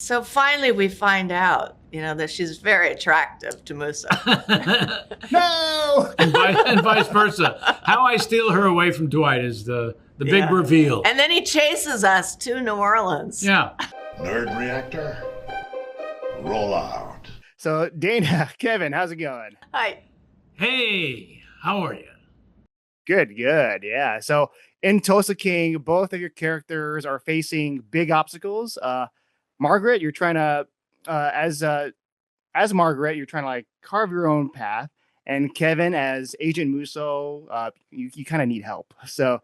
So finally we find out, that she's very attractive to Musa. No! and vice versa. How I steal her away from Dwight is the big reveal. And then he chases us to New Orleans. Yeah. Nerd Reactor, roll out. So, Dana, Kevin, how's it going? Hi. Hey, how are you? Good, yeah. So, in Tulsa King, both of your characters are facing big obstacles. Margaret, you're trying to, as Margaret, you're trying to like carve your own path. And Kevin, as Agent Musso, you kind of need help. So,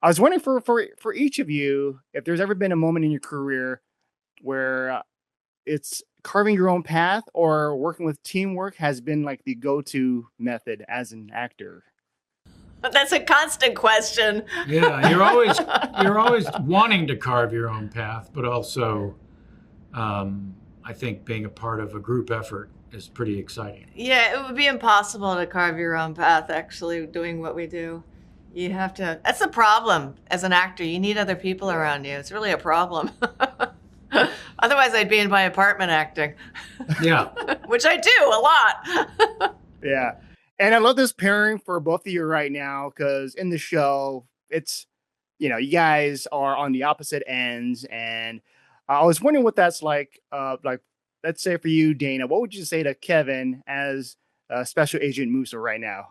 I was wondering for each of you, if there's ever been a moment in your career where it's carving your own path or working with teamwork has been like the go-to method as an actor. That's a constant question. Yeah, you're always wanting to carve your own path, but also I think being a part of a group effort is pretty exciting. Yeah, it would be impossible to carve your own path actually doing what we do. You have to, that's the problem as an actor. You need other people around you. It's really a problem. Otherwise, I'd be in my apartment acting. Yeah. Which I do a lot. Yeah. And I love this pairing for both of you right now because in the show, it's, you guys are on the opposite ends. And I was wondering what that's like, let's say for you, Dana, what would you say to Kevin as Special Agent Musa right now?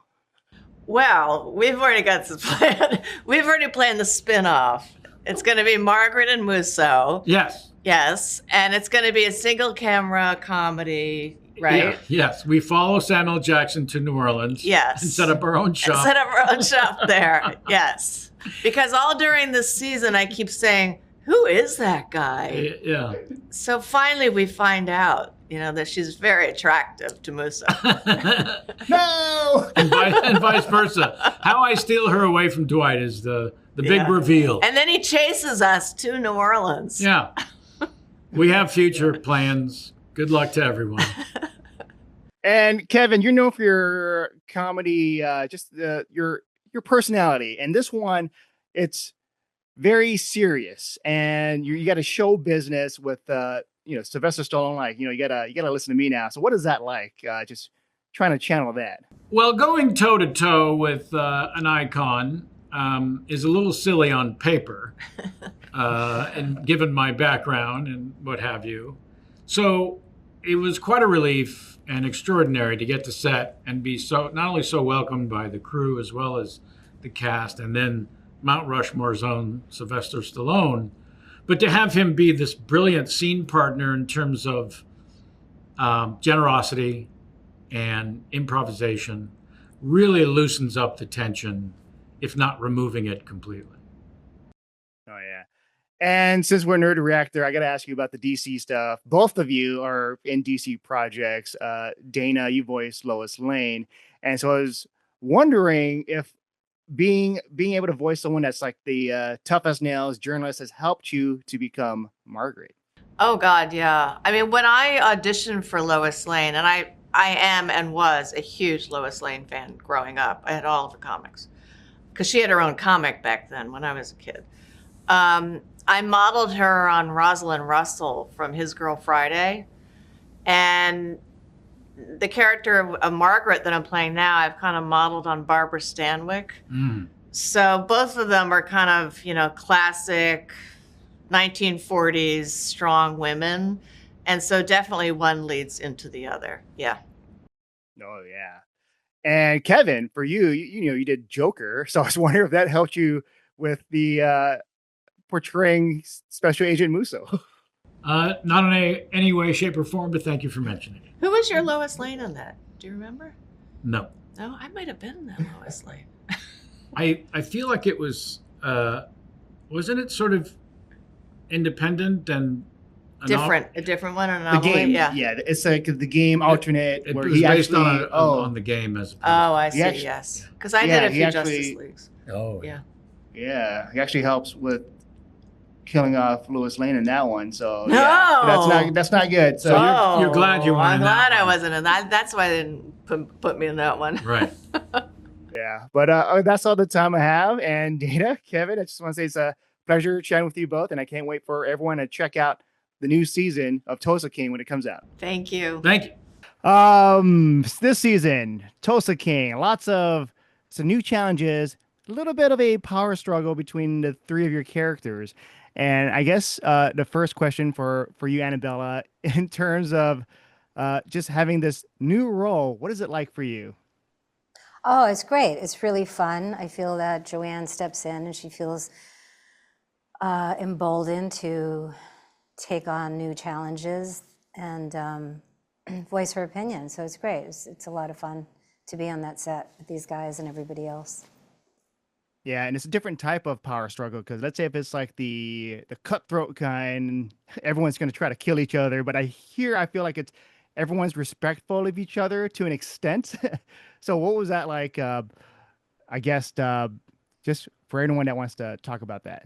Well, we've already got this plan. We've already planned the spin-off. It's going to be Margaret and Musso. Yes. Yes. And it's going to be a single camera comedy, right? Yeah. Yes. We follow Samuel Jackson to New Orleans. Yes. And set up our own shop. Set up our own shop there. Yes. Because all during this season, I keep saying, who is that guy? Yeah. So finally we find out, that she's very attractive to Musa. No! and vice versa. How I steal her away from Dwight is the big reveal. And then he chases us to New Orleans. Yeah. We have future plans. Good luck to everyone. And Kevin, you're known for your comedy, your personality. And this one, it's very serious. And you got a show business with Sylvester Stallone. Like, you gotta listen to me now. So what is that like? Just trying to channel that. Well, going toe to toe with an icon is a little silly on paper, and given my background and what have you. So it was quite a relief and extraordinary to get to set and be not only so welcomed by the crew as well as the cast, and then Mount Rushmore's own Sylvester Stallone, but to have him be this brilliant scene partner in terms of generosity and improvisation really loosens up the tension, if not removing it completely. Oh, yeah. And since we're Nerd Reactor, I got to ask you about the DC stuff. Both of you are in DC projects. Dana, you voiced Lois Lane. And so I was wondering if being able to voice someone that's like the tough as nails journalist has helped you to become Margaret. Oh, God, yeah. I mean, when I auditioned for Lois Lane, and I am and was a huge Lois Lane fan growing up. I had all of the comics because she had her own comic back then when I was a kid. I modeled her on Rosalind Russell from His Girl Friday. And the character of Margaret that I'm playing now, I've kind of modeled on Barbara Stanwyck. Mm. So both of them are kind of, classic 1940s strong women. And so definitely one leads into the other. Yeah. Oh, yeah. And Kevin, for you, you did Joker. So I was wondering if that helped you with the portraying Special Agent Musso. Not in any way, shape, or form, but thank you for mentioning it. Who was your Lois Lane in that? Do you remember? No. No, I might have been that Lois Lane. I feel like it was, wasn't it sort of independent and a different one, a The novel? game, Yeah. it's like the game alternate it where was he based actually on the game as opposed. Oh, I see. actually- Yes, because I Yeah, did a he few actually- Justice Leagues. Oh, Yeah. Yeah, he actually helps with killing off Lois Lane in that one. So No! yeah, that's not good. So you're glad you weren't I'm in glad that I one. wasn't in that. That's why they didn't put me in that one. Right. yeah, but that's all the time I have. And Dana, Kevin, I just want to say it's a pleasure chatting with you both, and I can't wait for everyone to check out the new season of Tulsa King when it comes out. Thank you. Thank you. This season, Tulsa King, lots of some new challenges, a little bit of a power struggle between the three of your characters. And I guess the first question for you, Annabella, in terms of just having this new role, what is it like for you? Oh, it's great. It's really fun. I feel that Joanne steps in and she feels emboldened to take on new challenges and voice her opinion. So it's great. It's a lot of fun to be on that set with these guys and everybody else. Yeah, and it's a different type of power struggle because let's say if it's like the cutthroat kind, everyone's going to try to kill each other. But I feel like it's everyone's respectful of each other to an extent. So what was that like? I guess just for anyone that wants to talk about that.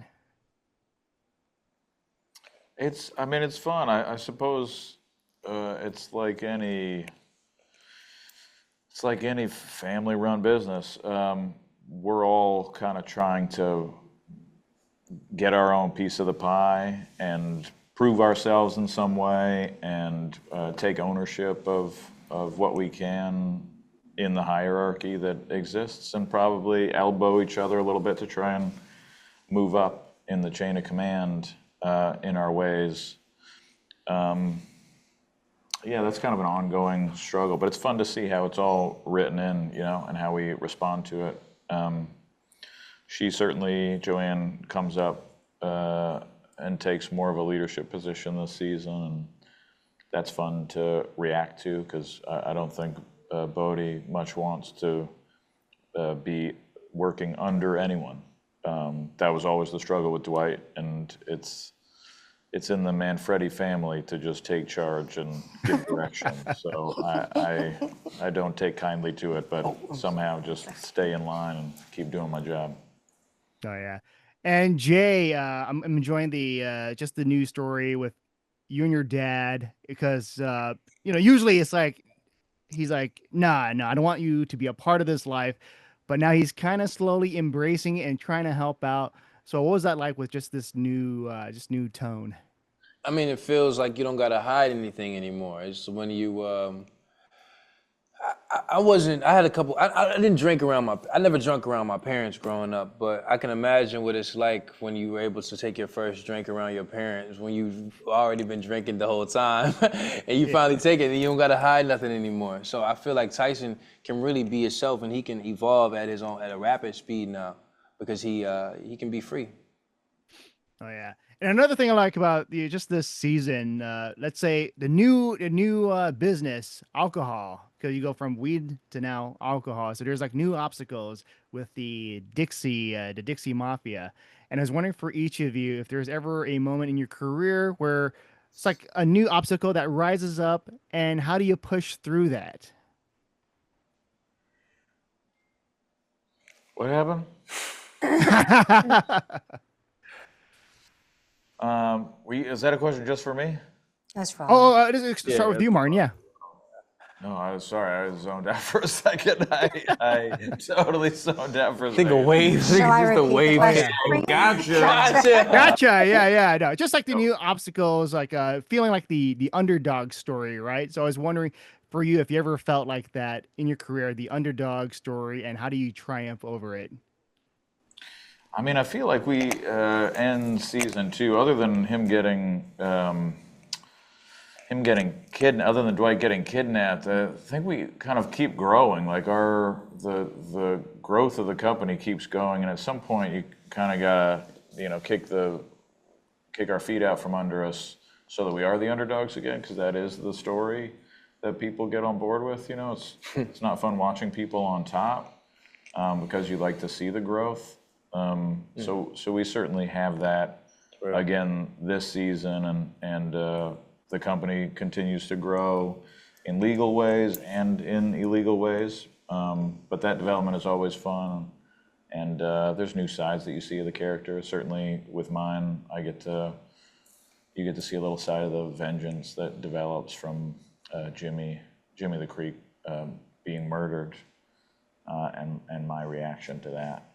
I mean, it's fun. I suppose it's like any family-run business. We're all kind of trying to get our own piece of the pie and prove ourselves in some way and take ownership of what we can in the hierarchy that exists and probably elbow each other a little bit to try and move up in the chain of command in our ways. Yeah, that's kind of an ongoing struggle, but it's fun to see how it's all written in, and how we respond to it. Joanne comes up and takes more of a leadership position this season, and that's fun to react to because I don't think Bodhi much wants to be working under anyone. That was always the struggle with Dwight, and it's in the Manfredi family to just take charge and give direction. So I don't take kindly to it, but somehow just stay in line and keep doing my job. Oh yeah, and Jay, I'm enjoying the just the news story with you and your dad because usually it's like he's like, nah, I don't want you to be a part of this life, but now he's kind of slowly embracing it and trying to help out. So what was that like with just this new tone? I mean, it feels like you don't gotta hide anything anymore. It's when you, I didn't drink I never drunk around my parents growing up, but I can imagine what it's like when you were able to take your first drink around your parents, when you've already been drinking the whole time, and you finally take it and you don't gotta hide nothing anymore. So I feel like Tyson can really be himself and he can evolve at a rapid speed now because he can be free. Oh yeah. And another thing I like about just this season, let's say the new business, alcohol, because you go from weed to now alcohol. So there's like new obstacles with the Dixie Mafia. And I was wondering for each of you if there's ever a moment in your career where it's like a new obstacle that rises up, and how do you push through that? What happened? Is that a question just for me? That's wrong. Start with you, Martin. Yeah. No, I was sorry. I was zoned out for a second. I totally zoned out for a Think second. of waves. Shall I Just the repeat the wave. question? Gotcha. Yeah. No, just like the new obstacles, like feeling like the underdog story, right? So I was wondering for you if you ever felt like that in your career, the underdog story, and how do you triumph over it? I mean, I feel like we end season 2, other than him getting kidnapped, other than Dwight getting kidnapped, I think we kind of keep growing. Like the growth of the company keeps going, and at some point you kind of gotta kick our feet out from under us so that we are the underdogs again, because that is the story that people get on board with. It's not fun watching people on top because you like to see the growth. So we certainly have that again this season, and the company continues to grow in legal ways and in illegal ways. But that development is always fun, and there's new sides that you see of the character. Certainly with mine, you get to see a little side of the vengeance that develops from Jimmy the Creep being murdered, and my reaction to that.